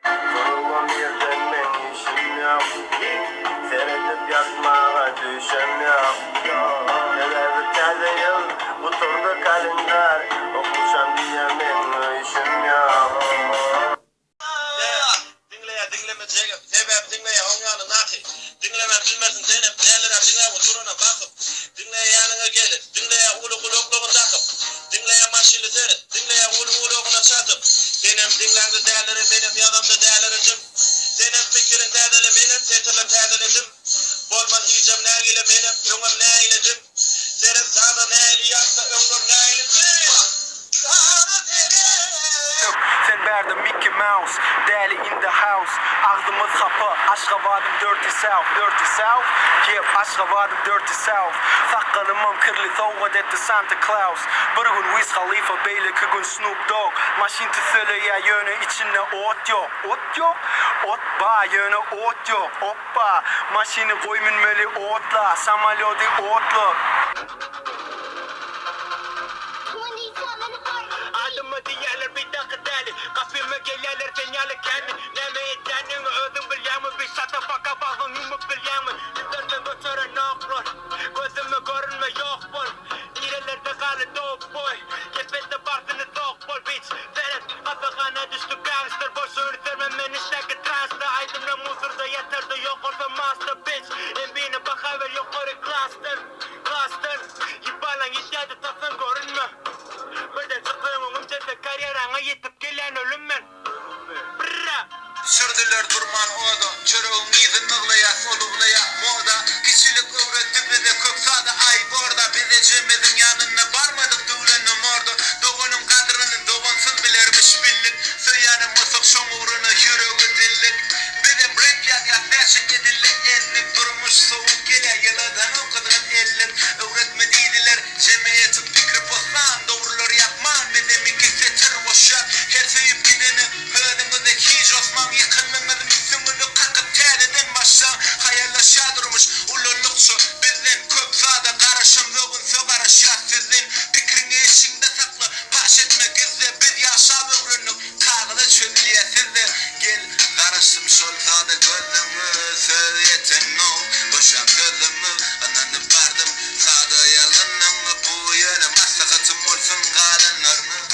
Durgun yerden men işim yok. Seyredip yatmağa düşem yok. Neler taze yıl bu turda kalender. Okuşan diye men işim yok. Dinleme sebep dinleye onyanı nakı. Dinleme bilmesin Zeynep değerlere dinleye oturuna bakıp. Dinleye yanına gelir. Dinleye ulu kulukluğunu takıp. Dinleye maşili seyret. Dinleye ulu kuluğuna çatıp. Senin dinlendi değerleri benim yanımda değerlerim. Senin fikrin değerleri benim setilim değerlerim. Bolma diyeceğim ne ile benim ömüm ne eyledim. Senin sağda ne eli yapsa ömrüm ne eyledim. Sen verdi Mickey Mouse, Daddy in the house. Ağzımız kapı, aşka vardım dirty south, dirty south. Yep, aşka vardım dirty south. Sakalımım kirli soğuk etti Santa Claus. Bir gün Wiz Khalifa Bey'le iki gün Snoop Dogg. Maşinti söyleye yönü içinde ot yok, ot yok. Ot ba yönü ot yok, hoppa. Maşini koy minmeli otla, samalyodu otlu. Adıma diyeler bir dakika deli. Kapıma gelirler senyalı kendi. Neme ettiğini ödüm bilyamı. Bir şata faka bağın yumuk bilyamı. Yüzlerce götüren okrol. Gözüme görünme yok bol. İrelerde kalı dog boy. Kefette partini dog bol bitch. Seret kafakana düştü gangster. Boş öğretirme beni şaka transta. Aydınla muzurda yatırdı yok orta master bitch. Embine bakaver yok oraya cluster. Cluster. Yibalan işadı tasın görünme. Burada çıktığım umumcada kariyerana yetip gelen ölümmen. Sürdüler durman oda. Çırağın izin nığlaya, soluğlaya moda. Kişilik öğretti bize kök sağda ay borda. Bize cemizin yanına varmadık düğlenim orada. Doğunun kadrını doğunsuz bilirmiş billik. Söyyanım ısık şoğurunu yüreği dillik. Bizim renk ya feşik edillik ellik. Durmuş soğuk gele yıladan okudun ellik. Öğretmediydiler cemiyetin fikri poslan. Doğrular yapman bizim ikisi tır boşat. Her seyip gideni hölümüzde hiç Osman yıkılınızın üstümünü kakıp teriden başlan. Hayallaşa durmuş ululukçu bizden köp sağda karışımlığın soğarı şah sizin. Fikrini eşinde saklı paş etme gizli bir yaşa ömrünlük. Kağıda çözülüye sizde gel karışım şol sağda gözümü söz yeten no. Boşan gözümü ananı vardım sağda yalanımı bu yöne maslakatım olsun kalanlarını.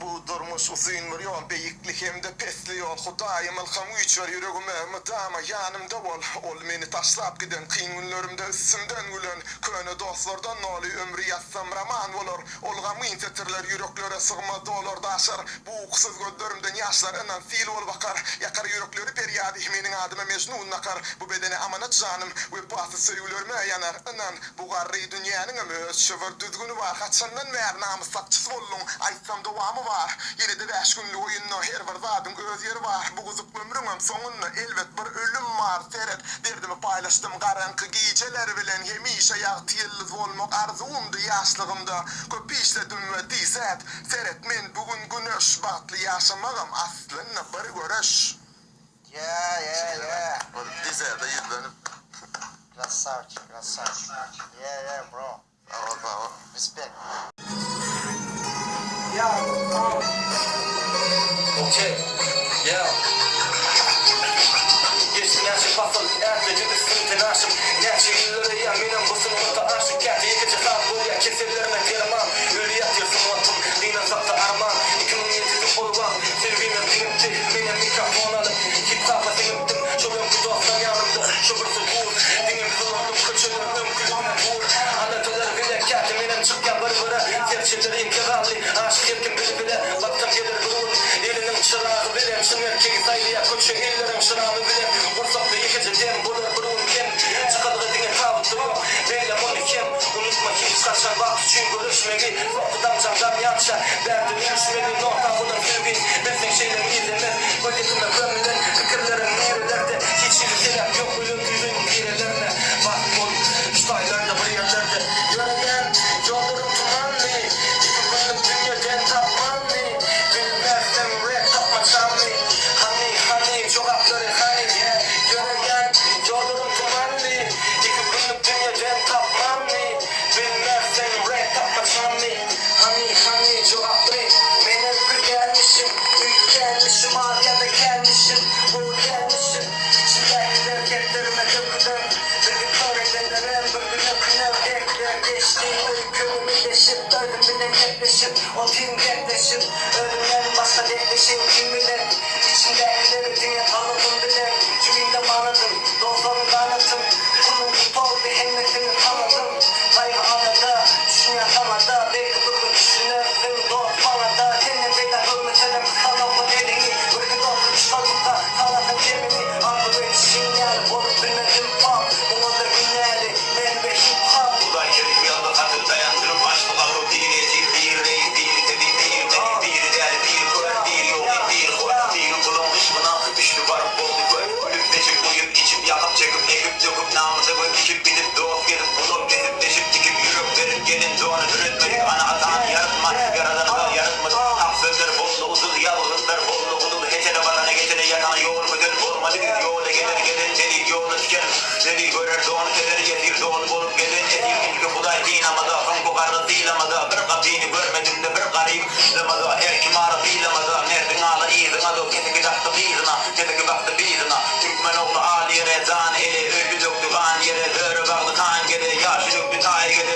Bu durmuş uzun bir yol, beyikli hem de pesli yol. Hudayım ilham uçar yüreğime, müdama yanımda ol. Ol meni taşlap giden, kıyın günlerimde üstümden gülen. Köne dostlardan noli ömrü yazsam raman olur. Olgamın tetirler yüreklere sığmadı olur daşar. Bu uksuz gözlerimden yaşlar inan fil ol bakar. Yakar yürekleri periyadi, menin adıma mecnun nakar. Bu bedene amanat canım, ve bazı söyülürme yanar. İnan bu garri dünyanın ömür, şıvır düzgünü var. Kaçandan mer namus sakçısı olun, aysam devamı var. Yine de 5 günlük oyunla her bir zadın öz yeri var. Bu kızık ömrümüm sonunda elbet bir ölüm var. Seyret derdimi paylaştım karanlık geceler bilen. Hemişe yaktı yıldız olmak arzumdu yaşlığımda. Köp işledim ve dizet. Seyret men bugün güneş batlı yaşamağım aslında bir görüş. Yeah. Dizete yüzlenip. Красавчик. Yeah, bro. Bravo. Respect. Okay, yeah. Geçtin her şey fasıl, erteci üstün tenaşım. Gerçi illere yeminim, bu sınıfta aşık. Gerçi yıkıcı kalbur ya, kesillerine terimam. Ölü yatıyorsun vatım, dinen sakta arman. 2007'de kurban, sevgimin dinimdi. Benim mikrofon alıp, hip hop'a dinimdim. Şobim bu dostum yanımda, şobürsü vur. Dinim zulundum, küçülürdüm, kulağımı vur. Anlatılar bile kâti, benim çıkken bırbıra. Serçelerin kıralli, aşık yerken bile. Baktım gelir burun, elinin çırağı bilim. Şın erkeği saylıya, koçu illerim şırağımı bilim. Vursaklı yıkıcı dem, bulur burun kim. Çıkadığı oynamadı kan kokarı dilamadı bir kabini görmedim de bir garip lamadı her kim ara dilamadı nereden ala izin adı keteki daktı bizina keteki baktı bizina Türkmen oğlu Ali yere zan eli öldü döktü kan yere dörü baktı kan gede yaşı döktü tay gede